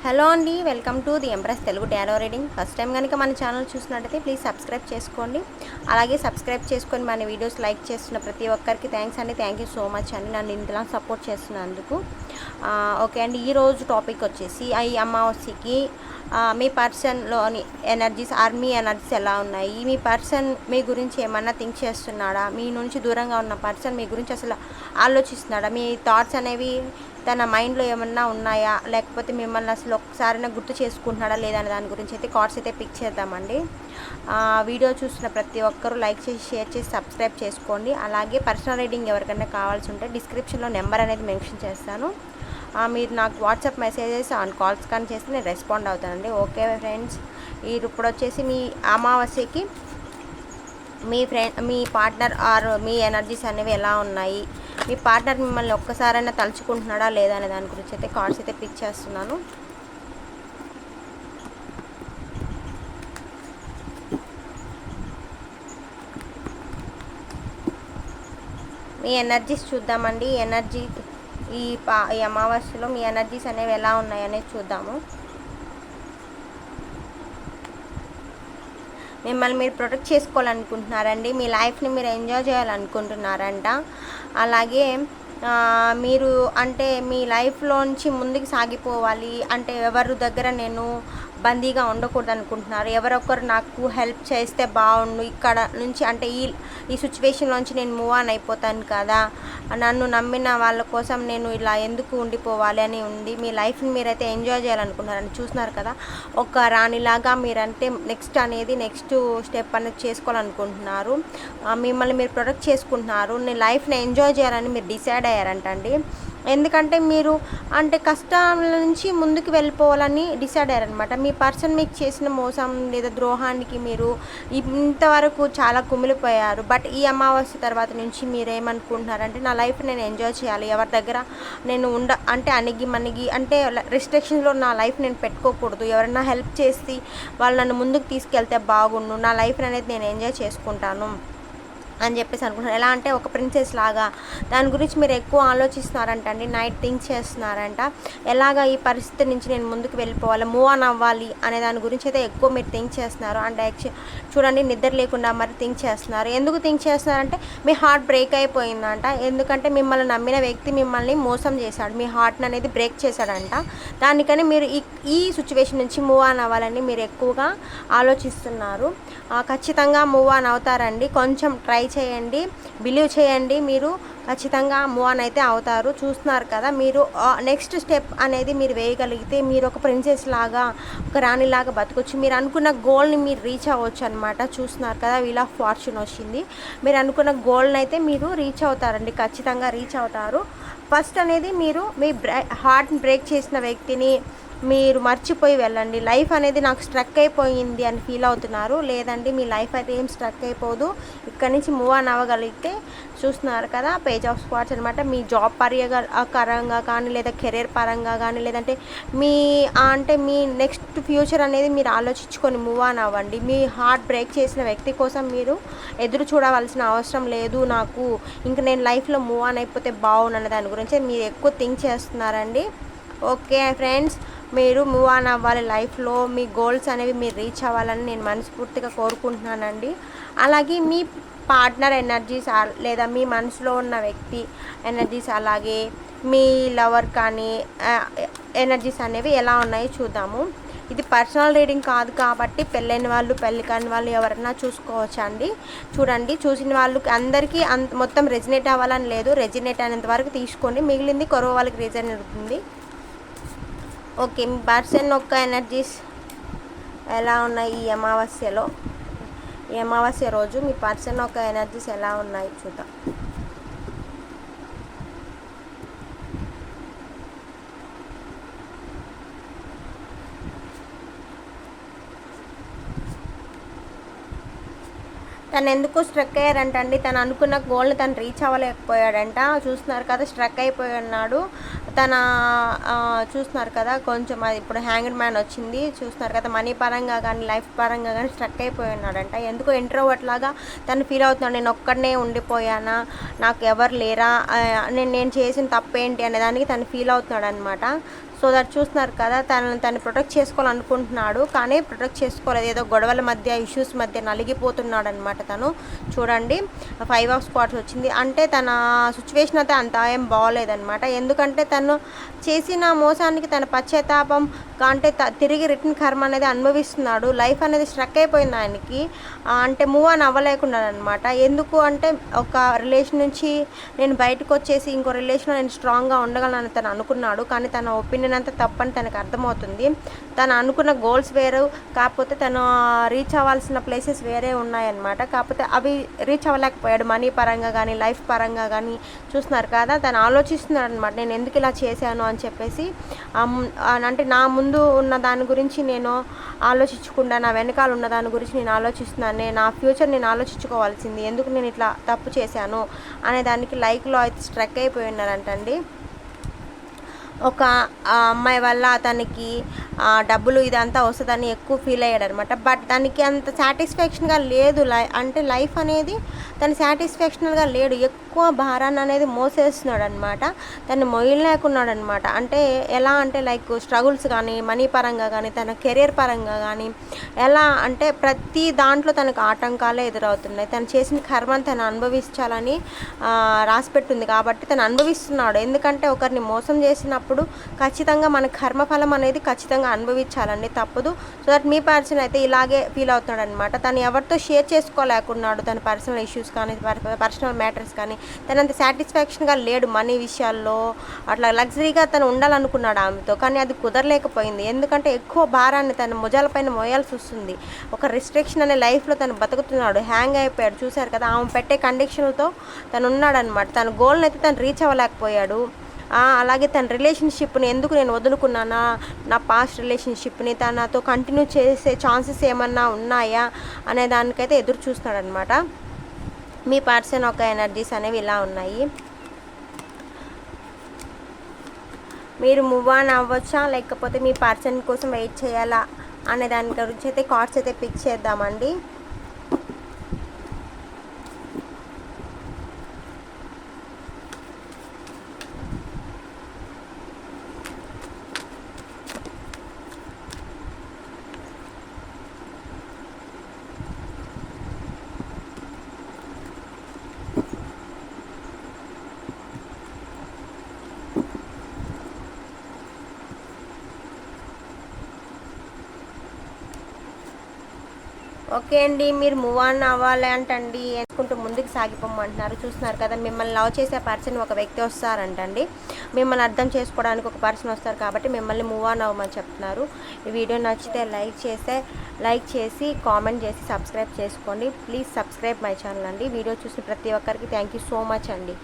Hello అండి, welcome to the empress Telugu tarot reading. First time కనుక మన ఛానల్ చూసినట్టయితే ప్లీజ్ సబ్స్క్రైబ్ చేసుకోండి. అలాగే సబ్స్క్రైబ్ చేసుకొని మన వీడియోస్ లైక్ చేస్తున్న ప్రతి ఒక్కరికి థ్యాంక్స్ అండి. థ్యాంక్ యూ సో మచ్ అండి, నన్ను ఇంతలా సపోర్ట్ చేస్తున్నందుకు. ఓకే అండి, ఈరోజు టాపిక్ వచ్చేసి ఈ అమావాస్యకి మీ పర్సన్లోని ఎనర్జీస్ ఆర్మీ ఎనర్జీస్ ఎలా ఉన్నాయి, మీ పర్సన్ మీ గురించి ఏమన్నా థింక్ చేస్తున్నాడా, మీ నుంచి దూరంగా ఉన్న పర్సన్ మీ గురించి అసలు ఆలోచిస్తున్నాడా, మీ థాట్స్ అనేవి తన మైండ్లో ఏమన్నా ఉన్నాయా, లేకపోతే మిమ్మల్ని అసలు ఒక్కసారైనా గుర్తు చేసుకుంటున్నాడా లేదా అనే దాని గురించి అయితే కార్డ్స్ అయితే పిక్ చేద్దామండి. వీడియో చూసిన ప్రతి ఒక్కరూ లైక్ చేసి షేర్ చేసి సబ్స్క్రైబ్ చేసుకోండి. అలాగే పర్సనల్ రీడింగ్ ఎవరికైనా కావాల్సి ఉంటే డిస్క్రిప్షన్లో నెంబర్ అనేది మెన్షన్ చేస్తాను. మీరు నాకు వాట్సాప్ మెసేజెస్ ఆన్ కాల్స్ కానీ చేస్తే నేను రెస్పాండ్ అవుతానండి. ఓకే ఫ్రెండ్స్, ఇప్పుడు వచ్చేసి మీ అమావాస్యకి మీ పార్ట్నర్ ఆర్ మీ ఎనర్జీస్ అనేవి ఎలా ఉన్నాయి, మీ పార్ట్నర్ మిమ్మల్ని ఒక్కసారైనా తలుచుకుంటున్నాడా లేదా అనే దాని గురించి అయితే కార్డ్స్ అయితే పిక్ చేస్తున్నాను. మీ ఎనర్జీస్ చూద్దామండి. ఈ అమావాస్యలో మీ ఎనర్జీస్ అనేవి ఎలా ఉన్నాయనేది చూద్దాము. మిమ్మల్ని మీరు ప్రొటెక్ట్ చేసుకోవాలనుకుంటున్నారండి, మీ లైఫ్ని మీరు ఎంజాయ్ చేయాలనుకుంటున్నారంట. అలాగే మీరు అంటే మీ లైఫ్లోంచి ముందుకు సాగిపోవాలి అంటే ఎవరి దగ్గర నేను బందీగా ఉండకూడదు అనుకుంటున్నారు. ఎవరొకరు నాకు హెల్ప్ చేస్తే బాగుండు, ఇక్కడ నుంచి అంటే ఈ సిచ్యువేషన్లోంచి నేను మూవ్ ఆన్ అయిపోతాను కదా, నన్ను నమ్మిన వాళ్ళ కోసం నేను ఇలా ఎందుకు ఉండిపోవాలి అని ఉంది. మీ లైఫ్ని మీరైతే ఎంజాయ్ చేయాలనుకుంటున్నారని చూస్తున్నారు కదా, ఒక రాణిలాగా మీరంటే నెక్స్ట్ స్టెప్ అనేది చేసుకోవాలనుకుంటున్నారు. మిమ్మల్ని మీరు ప్రొటెక్ట్ చేసుకుంటున్నారు. నేను లైఫ్ని ఎంజాయ్ చేయాలని మీరు డిసైడ్ అయ్యారంటండి. ఎందుకంటే మీరు అంటే కష్టాల నుంచి ముందుకు వెళ్ళిపోవాలని డిసైడ్ అయ్యారనమాట. మీ పర్సన్ మీకు చేసిన మోసం లేదా ద్రోహానికి మీరు ఇంతవరకు చాలా కుమిలిపోయారు. బట్ ఈ అమావాస్య తర్వాత నుంచి మీరు ఏమనుకుంటున్నారంటే నా లైఫ్ నేను ఎంజాయ్ చేయాలి, ఎవరి దగ్గర నేను అంటే అణిగి అంటే రిస్ట్రిక్షన్స్లో నా లైఫ్ నేను పెట్టుకోకూడదు, ఎవరైనా హెల్ప్ చేసి వాళ్ళు నన్ను ముందుకు తీసుకెళ్తే బాగుండు, నా లైఫ్ అనేది నేను ఎంజాయ్ చేసుకుంటాను అని చెప్పేసి అనుకుంటున్నారు. ఎలా అంటే ఒక ప్రిన్సెస్ లాగా దాని గురించి మీరు ఎక్కువ ఆలోచిస్తున్నారంట అండి. నైట్ థింక్ చేస్తున్నారంట, ఎలాగ ఈ పరిస్థితి నుంచి నేను ముందుకు వెళ్ళిపోవాలి, మూవ్ ఆన్ అవ్వాలి అనే దాని గురించి అయితే ఎక్కువ మీరు థింక్ చేస్తున్నారు. అండ్ చూడండి, నిద్ర లేకుండా మరి థింక్ చేస్తున్నారు. ఎందుకు థింక్ చేస్తున్నారంటే మీ హార్ట్ బ్రేక్ అయిపోయిందంట. ఎందుకంటే మిమ్మల్ని నమ్మిన వ్యక్తి మిమ్మల్ని మోసం చేశాడు, మీ హార్ట్ని అనేది బ్రేక్ చేశాడంట. దానికని మీరు ఈ సిచ్యువేషన్ నుంచి మూవ్ ఆన్ అవ్వాలని మీరు ఎక్కువగా ఆలోచిస్తున్నారు. ఖచ్చితంగా మూవ్ ఆన్ అవుతారండి. కొంచెం ట్రై చేయండి, బిలీవ్ చేయండి, మీరు ఖచ్చితంగా మూవ్ ఆన్ అయితే అవుతారు. చూస్తున్నారు కదా, మీరు నెక్స్ట్ స్టెప్ అనేది మీరు వేయగలిగితే మీరు ఒక ప్రిన్సెస్ లాగా ఒక రాణిలాగా బతకొచ్చు. మీరు అనుకున్న గోల్ని మీరు రీచ్ అవ్వచ్చు అనమాట. చూస్తున్నారు కదా, వీల్ ఆఫ్ ఫార్చ్యూన్ వచ్చింది. మీరు అనుకున్న గోల్ని అయితే మీరు రీచ్ అవుతారండి, ఖచ్చితంగా రీచ్ అవుతారు. ఫస్ట్ అనేది మీరు మీ హార్ట్ని బ్రేక్ చేసిన వ్యక్తిని మీరు మర్చిపోయి వెళ్ళండి. లైఫ్ అనేది నాకు స్ట్రక్ అయిపోయింది అని ఫీల్ అవుతున్నారు. లేదండి, మీ లైఫ్ అయితే ఏం స్ట్రక్ అయిపోదు. ఇక్కడి నుంచి మూవ్ ఆన్ అవ్వగలిగితే చూస్తున్నారు కదా, పేజ్ ఆఫ్ స్క్వాడ్స్ అనమాట. మీ జాబ్ పరంగా కానీ లేదా కెరీర్ పరంగా కానీ లేదంటే మీ నెక్స్ట్ ఫ్యూచర్ అనేది మీరు ఆలోచించుకొని మూవ్ ఆన్ అవ్వండి. మీ హార్ట్ బ్రేక్ చేసిన వ్యక్తి కోసం మీరు ఎదురు చూడవలసిన అవసరం లేదు. నాకు ఇంక నేను లైఫ్లో మూవ్ ఆన్ అయిపోతే బాగుండు అనే దాని గురించి మీరు ఎక్కువ థింక్ చేస్తున్నారండి. ఓకే ఫ్రెండ్స్, మీరు మూవ్ ఆన్ అవ్వాలి, లైఫ్లో మీ గోల్స్ అనేవి మీరు రీచ్ అవ్వాలని నేను మనస్ఫూర్తిగా కోరుకుంటున్నానండి. అలాగే మీ పార్ట్నర్ ఎనర్జీస్ లేదా మీ మనసులో ఉన్న వ్యక్తి ఎనర్జీస్, అలాగే మీ లవర్ కానీ ఎనర్జీస్ అనేవి ఎలా ఉన్నాయో చూద్దాము. ఇది పర్సనల్ రీడింగ్ కాదు కాబట్టి పెళ్ళైన వాళ్ళు పెళ్ళి కాని వాళ్ళు ఎవరైనా చూసుకోవచ్చు అండి. చూడండి, చూసిన వాళ్ళకి అందరికీ మొత్తం రెజినేట్ అవ్వాలని లేదు. రెజినేట్ అయినంత వరకు తీసుకోండి, మిగిలింది కొరవ వాళ్ళకి రీజన్ అవుతుంది. ఓకే, మీ పర్సన్ యొక్క ఎనర్జీస్ ఎలా ఉన్నాయి ఈ అమావాస్య రోజు మీ పర్సన్ యొక్క ఎనర్జీస్ ఎలా ఉన్నాయి చూద్దాం. తను ఎందుకు స్ట్రక్ అయ్యారంటండి, తను అనుకున్న గోల్ని తను రీచ్ అవ్వలేకపోయాడంట. చూస్తున్నారు కదా, స్ట్రక్ అయిపోయి ఉన్నాడు. చూస్తున్నారు కదా, కొంచెం అది ఇప్పుడు హ్యాంగ్డ్ మ్యాన్ వచ్చింది. చూస్తున్నారు కదా, మనీ పరంగా కానీ లైఫ్ పరంగా కానీ స్ట్రక్ అయిపోయి ఉన్నాడంట. ఎందుకో ఇంట్రోవర్ట్ లాగా తను ఫీల్ అవుతున్నాడు. నేను ఒక్కడనే ఉండిపోయానా, నాకు ఎవరు లేరా, నేను చేసిన తప్పేంటి అనే దానికి తను ఫీల్ అవుతున్నాడు అనమాట. సో దట్ చూస్తున్నారు కదా, తను ప్రొటెక్ట్ చేసుకోవాలనుకుంటున్నాడు కానీ ప్రొటెక్ట్ చేసుకోలేదు. ఏదో గొడవల మధ్య ఇష్యూస్ మధ్య నలిగిపోతున్నాడు అనమాట తను. చూడండి 5 ఆఫ్ స్పాట్స్ వచ్చింది. అంటే తన సిచ్యువేషన్ అయితే అంత ఏం బాగోలేదనమాట. ఎందుకంటే తను చేసిన మోసానికి తన పశ్చాత్తాపం అంటే తిరిగి రిటర్న్ కర్మ అనేది అనుభవిస్తున్నాడు. లైఫ్ అనేది స్ట్రక్ అయిపోయింది ఆయనకి. అంటే మూవ్ ఆన్ అవ్వలేకున్నాడు అనమాట. ఎందుకు అంటే ఒక రిలేషన్ నుంచి నేను బయటకు వచ్చేసి ఇంకో రిలేషన్లో నేను స్ట్రాంగ్గా ఉండగలను తను అనుకున్నాడు. కానీ తన ఒపీనియన్ అంతా తప్పని తనకు అర్థమవుతుంది. తను అనుకున్న గోల్స్ వేరు, కాకపోతే తను రీచ్ అవ్వాల్సిన ప్లేసెస్ వేరే ఉన్నాయన్నమాట. కాకపోతే అవి రీచ్ అవ్వలేకపోయాడు. మనీ పరంగా కానీ లైఫ్ పరంగా కానీ. చూస్తున్నారు కదా, తను ఆలోచిస్తున్నాడు అనమాట, నేను ఎందుకు ఇలా చేశాను అని చెప్పేసి. అంటే నా ముందు ఉన్న దాని గురించి నేను ఆలోచించకుండా నా వెనకాల ఉన్న దాని గురించి నేను ఆలోచిస్తున్నాను. నా ఫ్యూచర్ నేను ఆలోచించుకోవాల్సింది, ఎందుకు నేను ఇట్లా తప్పు చేశాను అనే దానికి లైక్లో అయితే స్ట్రక్ అయిపోయి ఉన్నారంటండి. ఒక అమ్మాయి వల్ల అతనికి డబ్బులు ఇదంతా వస్తుందని ఎక్కువ ఫీల్ అయ్యాడు అనమాట. బట్ దానికి అంత సాటిస్ఫాక్షన్గా లేదు. అంటే లైఫ్ అనేది తను సాటిస్ఫాక్షనల్గా లేడు. ఎక్కువ భారాన్ని అనేది మోసేస్తున్నాడు అనమాట. తను మొయ్యలేకున్నాడు అనమాట. అంటే ఎలా అంటే లైక్ స్ట్రగుల్స్ కానీ మనీ పరంగా కానీ తన కెరీర్ పరంగా కానీ ఎలా అంటే ప్రతి దాంట్లో తనకు ఆటంకాలే ఎదురవుతున్నాయి. తను చేసిన కర్మను తను అనుభవించాలని రాసిపెట్టింది కాబట్టి తను అనుభవిస్తున్నాడు. ఎందుకంటే ఒకరిని మోసం చేసినప్పుడు ఖచ్చితంగా మన కర్మఫలం అనేది ఖచ్చితంగా అనుభవించాలండి, తప్పదు. సో దట్ మీ పర్సన్ అయితే ఇలాగే ఫీల్ అవుతున్నాడు అనమాట. తను ఎవరితో షేర్ చేసుకోలేకున్నాడు తన పర్సనల్ ఇష్యూస్ కానీ పర్సనల్ మ్యాటర్స్ కానీ. తనంత సాటిస్ఫాక్షన్గా లేడు మనీ విషయాల్లో. అట్లా లగ్జరీగా తను ఉండాలనుకున్నాడు ఆమెతో, కానీ అది కుదరలేకపోయింది. ఎందుకంటే ఎక్కువ భారాన్ని తన భుజాలపైన మోయాల్సి వస్తుంది. ఒక రిస్ట్రిక్షన్ అనే లైఫ్లో తను బతుకుతున్నాడు. హ్యాంగ్ అయిపోయాడు. చూశారు కదా, ఆమె పెట్టే కండిషన్లతో తను ఉన్నాడనమాట. తన గోల్ని అయితే తను రీచ్ అవ్వలేకపోయాడు. అలాగే తన రిలేషన్షిప్ని ఎందుకు నేను వదులుకున్నానా, నా పాస్ట్ రిలేషన్షిప్ని తనతో కంటిన్యూ చేసే ఛాన్సెస్ ఏమన్నా ఉన్నాయా అనే దానికైతే ఎదురు చూస్తున్నాడనమాట. మీ పర్సన్ ఒక ఎనర్జీస్ అనేవి ఇలా ఉన్నాయి. మీరు మూవ్ ఆన్ అవ్వచ్చా లేకపోతే మీ పర్సన్ కోసం వెయిట్ చేయాలా అనే దాని గురించి అయితే కార్డ్స్ అయితే పిక్ చేద్దామండి. ఓకే అండి, మీరు మూవ్ ఆన్ అవ్వాలి అంటండి, ఎందుకుంటూ ముందుకు సాగిపోమంటున్నారు. చూస్తున్నారు కదా, మిమ్మల్ని లవ్ చేసే పర్సన్ ఒక వ్యక్తి వస్తారంటండి. మిమ్మల్ని అర్థం చేసుకోవడానికి ఒక పర్సన్ వస్తారు కాబట్టి మిమ్మల్ని మూవ్ ఆన్ అవ్వమని చెప్తున్నారు. ఈ వీడియో నచ్చితే లైక్ చేసి కామెంట్ చేసి సబ్స్క్రైబ్ చేసుకోండి. ప్లీజ్ సబ్స్క్రైబ్ మై ఛానల్ అండి. వీడియో చూసిన ప్రతి ఒక్కరికి థ్యాంక్ యూ సో మచ్ అండి.